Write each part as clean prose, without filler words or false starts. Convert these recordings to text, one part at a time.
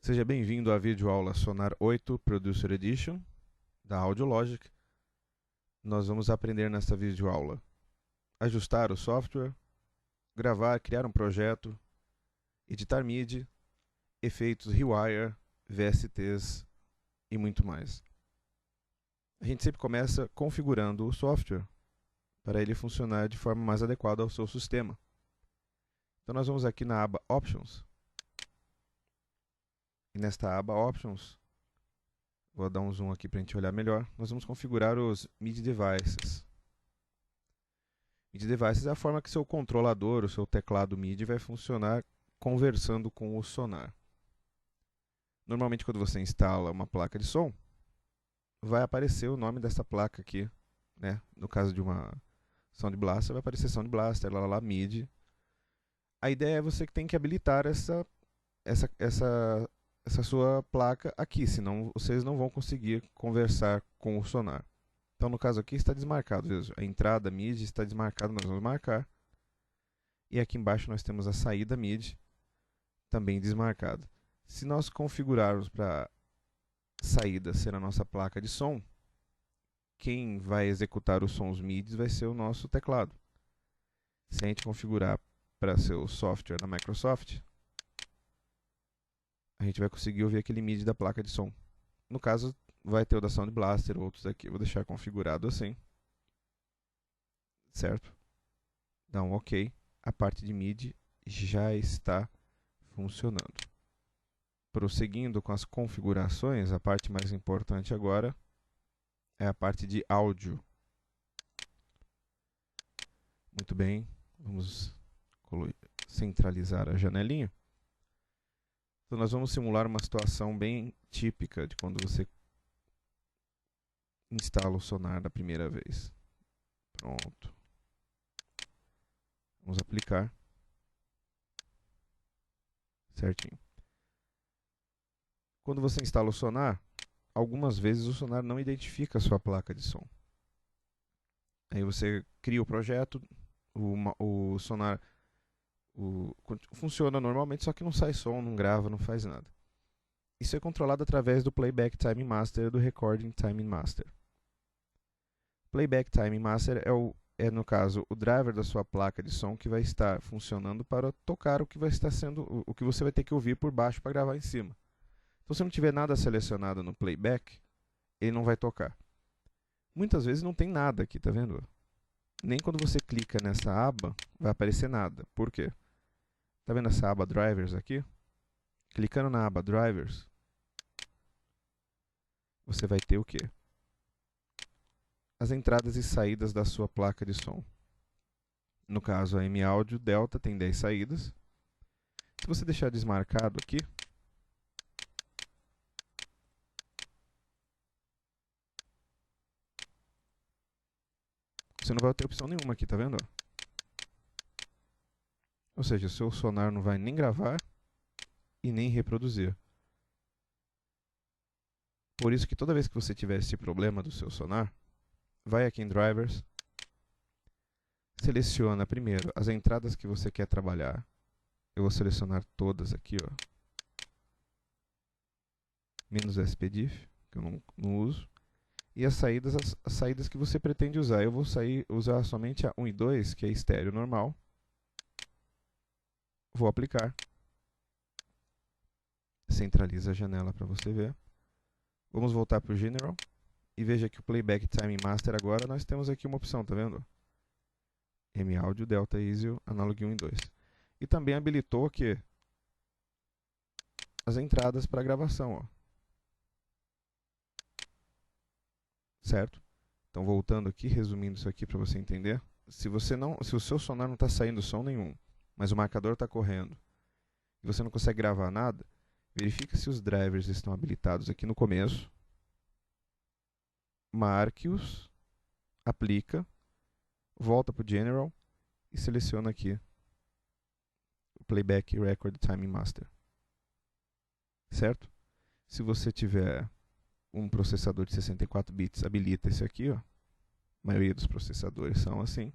Seja bem-vindo à videoaula Sonar 8 Producer Edition da AudioLogic. Nós vamos aprender nesta videoaula ajustar o software, gravar, criar um projeto, editar MIDI, efeitos Rewire, VSTs e muito mais. A gente sempre começa configurando o software para ele funcionar de forma mais adequada ao seu sistema. Então nós vamos aqui na aba Options. E nesta aba Options, vou dar um zoom aqui para a gente olhar melhor, nós vamos configurar os MIDI Devices. MIDI Devices é a forma que seu controlador, o seu teclado MIDI, vai funcionar conversando com o sonar. Normalmente, quando você instala uma placa de som, vai aparecer o nome dessa placa aqui, né? No caso de uma Sound Blaster, vai aparecer Sound Blaster, MIDI. A ideia é você que tem que habilitar essa sua placa aqui, senão vocês não vão conseguir conversar com o sonar. Então, no caso aqui, está desmarcado. Veja, a entrada MIDI está desmarcada, nós vamos marcar. E aqui embaixo nós temos a saída MIDI, também desmarcada. Se nós configurarmos para saída ser a nossa placa de som, quem vai executar os sons MIDI vai ser o nosso teclado. Se a gente configurar para ser o software da Microsoft, a gente vai conseguir ouvir aquele MIDI da placa de som. No caso, vai ter o da Sound Blaster, outros aqui. Vou deixar configurado assim. Certo? Dá um OK. A parte de MIDI já está funcionando. Prosseguindo com as configurações, a parte mais importante agora é a parte de áudio. Muito bem, vamos centralizar a janelinha. Então nós vamos simular uma situação bem típica de quando você instala o sonar da primeira vez. Pronto. Vamos aplicar. Certinho. Quando você instala o sonar, algumas vezes o sonar não identifica a sua placa de som. Aí você cria o projeto, o sonar funciona normalmente, só que não sai som, não grava, não faz nada. Isso é controlado através do Playback Timing Master e do Recording Timing Master. Playback Timing Master é, no caso, o driver da sua placa de som que vai estar funcionando para tocar o que vai estar sendo, o que você vai ter que ouvir por baixo para gravar em cima. Então, se não tiver nada selecionado no playback, ele não vai tocar. Muitas vezes não tem nada aqui, tá vendo? Nem quando você clica nessa aba, vai aparecer nada. Por quê? Tá vendo essa aba Drivers aqui? Clicando na aba Drivers, você vai ter o quê? As entradas e saídas da sua placa de som. No caso, a M-Audio Delta tem 10 saídas. Se você deixar desmarcado aqui, você não vai ter opção nenhuma aqui, tá vendo? Ou seja, o seu sonar não vai nem gravar e nem reproduzir. Por isso que toda vez que você tiver esse problema do seu sonar, vai aqui em Drivers, seleciona primeiro as entradas que você quer trabalhar. Eu vou selecionar todas aqui, ó. Menos SPDIF, que eu não uso. E as saídas que você pretende usar. Eu vou usar somente a 1 e 2, que é estéreo normal. Vou aplicar. Centraliza a janela para você ver. Vamos voltar para o General. E veja que o Playback Timing Master agora nós temos aqui uma opção, tá vendo? M-Audio, Delta, ISO, Analog 1 e 2. E também habilitou aqui as entradas para gravação, ó. Certo? Então, voltando aqui, resumindo isso aqui para você entender. Se o seu sonar não está saindo som nenhum, mas o marcador está correndo, e você não consegue gravar nada, verifique se os drivers estão habilitados aqui no começo. Marque-os, aplica, volta para o General e seleciona aqui o Playback Record Timing Master. Certo? Se você tiver um processador de 64 bits, habilita esse aqui, ó. A maioria dos processadores são assim.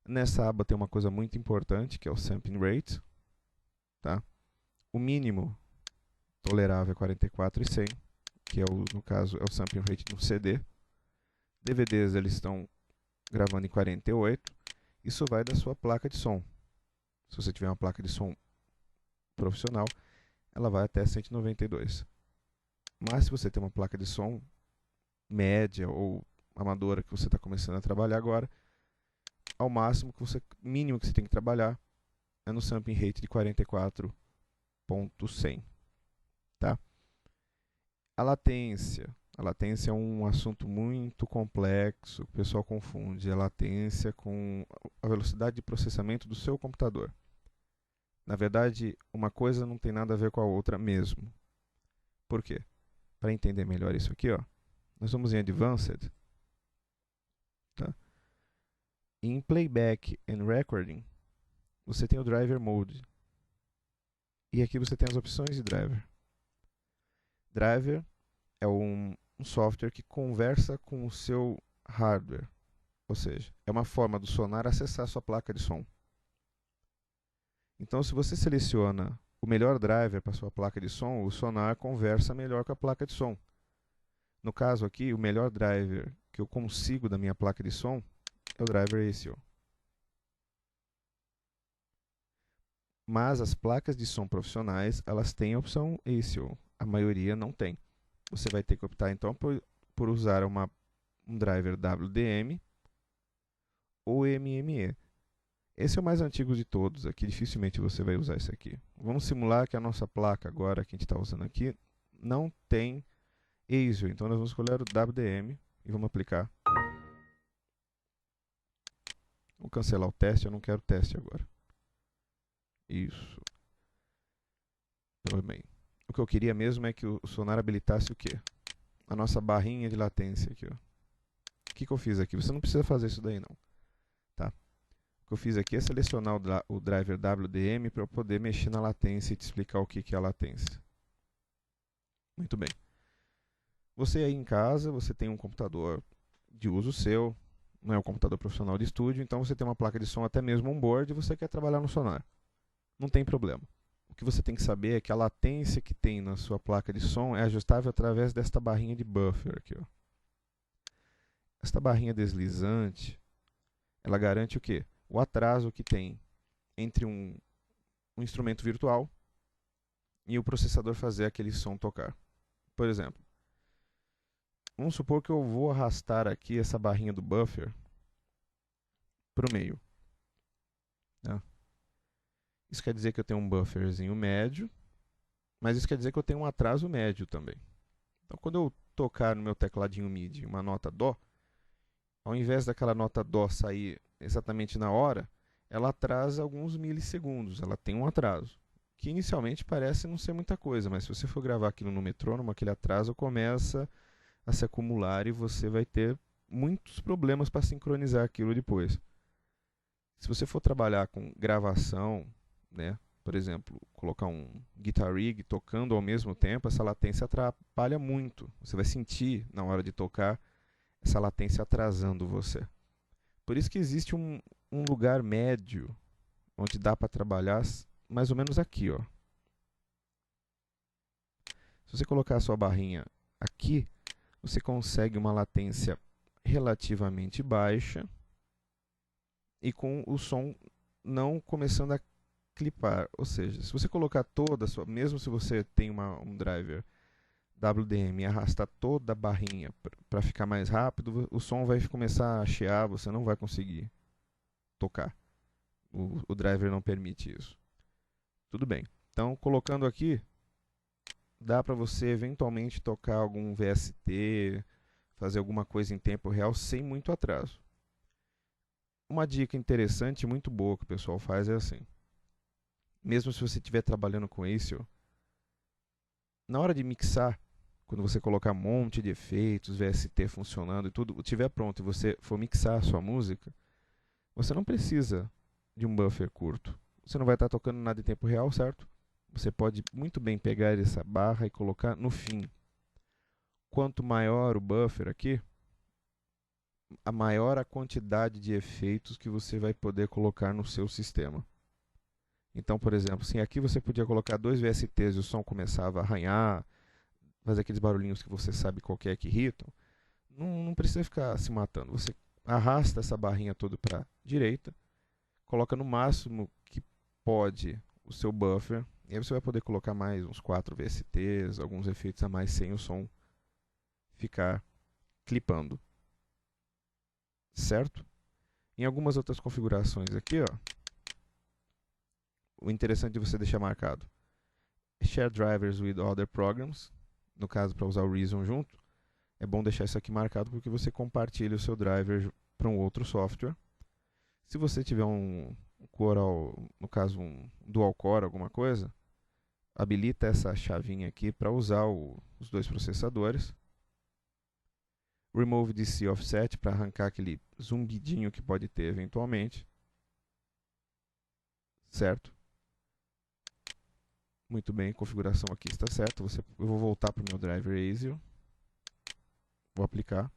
Nessa aba tem uma coisa muito importante, que é o Sampling Rate. Tá? O mínimo tolerável é 44 e 100, que é no caso é o sampling rate de um CD. DVDs eles estão gravando em 48. Isso vai da sua placa de som. Se você tiver uma placa de som profissional, ela vai até 192. Mas se você tem uma placa de som média ou amadora que você está começando a trabalhar agora, ao máximo mínimo que você tem que trabalhar é no sampling rate de 44.100, tá? A latência é um assunto muito complexo, o pessoal confunde a latência com a velocidade de processamento do seu computador. Na verdade, uma coisa não tem nada a ver com a outra mesmo. Por quê? Para entender melhor isso aqui, ó, nós vamos em Advanced, tá? Em Playback and Recording, você tem o Driver Mode. E aqui você tem as opções de driver. Driver é um software que conversa com o seu hardware. Ou seja, é uma forma do Sonar acessar a sua placa de som. Então, se você seleciona o melhor driver para a sua placa de som, o Sonar conversa melhor com a placa de som. No caso aqui, o melhor driver que eu consigo da minha placa de som é o driver ASIO. Mas as placas de som profissionais, elas têm a opção ASIO. A maioria não tem. Você vai ter que optar então por usar um driver WDM ou MME. Esse é o mais antigo de todos aqui, dificilmente você vai usar esse aqui. Vamos simular que a nossa placa agora, que a gente está usando aqui, não tem ASIO. Então nós vamos escolher o WDM e vamos aplicar. Vou cancelar o teste, eu não quero teste agora. Isso. Tudo bem. O que eu queria mesmo é que o Sonar habilitasse o quê? A nossa barrinha de latência aqui, ó. O que eu fiz aqui? Você não precisa fazer isso daí não, tá? O que eu fiz aqui é selecionar o driver WDM para eu poder mexer na latência e te explicar o que é a latência. Muito bem. Você aí em casa, você tem um computador de uso seu, não é um computador profissional de estúdio, então você tem uma placa de som até mesmo on-board e você quer trabalhar no Sonar. Não tem problema. O que você tem que saber é que a latência que tem na sua placa de som é ajustável através desta barrinha de buffer aqui, ó. Esta barrinha deslizante, ela garante o quê? O atraso que tem entre um instrumento virtual e o processador fazer aquele som tocar. Por exemplo, vamos supor que eu vou arrastar aqui essa barrinha do buffer para o meio, né? Isso quer dizer que eu tenho um bufferzinho médio, mas isso quer dizer que eu tenho um atraso médio também. Então, quando eu tocar no meu tecladinho MIDI uma nota Dó, ao invés daquela nota Dó sair exatamente na hora, ela atrasa alguns milissegundos, ela tem um atraso, que inicialmente parece não ser muita coisa, mas se você for gravar aquilo no metrônomo, aquele atraso começa a se acumular e você vai ter muitos problemas para sincronizar aquilo depois. Se você for trabalhar com gravação, né, por exemplo, colocar um guitar rig tocando ao mesmo tempo, essa latência atrapalha muito. Você vai sentir na hora de tocar essa latência atrasando você. Por isso que existe um lugar médio onde dá para trabalhar mais ou menos aqui, ó. Se você colocar a sua barrinha aqui, você consegue uma latência relativamente baixa e com o som não começando a clipar. Ou seja, se você colocar toda a sua, mesmo se você tem um driver WDM e arrastar toda a barrinha para ficar mais rápido, o som vai começar a chiar, você não vai conseguir tocar. O driver não permite isso. Tudo bem. Então, colocando aqui, dá para você eventualmente tocar algum VST, fazer alguma coisa em tempo real sem muito atraso. Uma dica interessante e muito boa que o pessoal faz é assim. Mesmo se você estiver trabalhando com isso, na hora de mixar, quando você colocar um monte de efeitos, VST funcionando e tudo, estiver pronto e você for mixar a sua música, você não precisa de um buffer curto. Você não vai estar tocando nada em tempo real, certo? Você pode muito bem pegar essa barra e colocar no fim. Quanto maior o buffer aqui, a maior a quantidade de efeitos que você vai poder colocar no seu sistema. Então, por exemplo, assim, aqui você podia colocar 2 VSTs e o som começava a arranhar, fazer aqueles barulhinhos que você sabe qual que é que irritam. Não precisa ficar se matando. Você arrasta essa barrinha toda para a direita, coloca no máximo que pode o seu buffer, e aí você vai poder colocar mais uns 4 VSTs, alguns efeitos a mais sem o som ficar clipando. Certo? Em algumas outras configurações aqui, ó, o interessante de você deixar marcado Share Drivers with Other Programs, no caso para usar o Reason junto, é bom deixar isso aqui marcado porque você compartilha o seu driver para um outro software. Se você tiver um Core, no caso um Dual Core, alguma coisa, habilita essa chavinha aqui para usar os dois processadores. Remove DC Offset para arrancar aquele zumbidinho que pode ter eventualmente. Certo? Muito bem, a configuração aqui está certa. Eu vou voltar para o meu driver ASIO. Vou aplicar.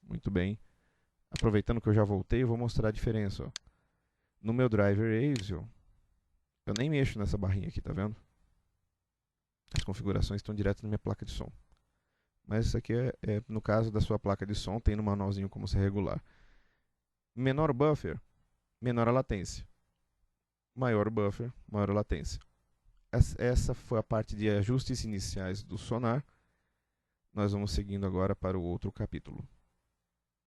Muito bem. Aproveitando que eu já voltei, eu vou mostrar a diferença. Ó. No meu driver ASIO, eu nem mexo nessa barrinha aqui, tá vendo? As configurações estão direto na minha placa de som. Mas isso aqui no caso da sua placa de som, tem no manualzinho como se regular. Menor buffer, menor a latência. Maior buffer, maior a latência. Essa foi a parte de ajustes iniciais do sonar. Nós vamos seguindo agora para o outro capítulo.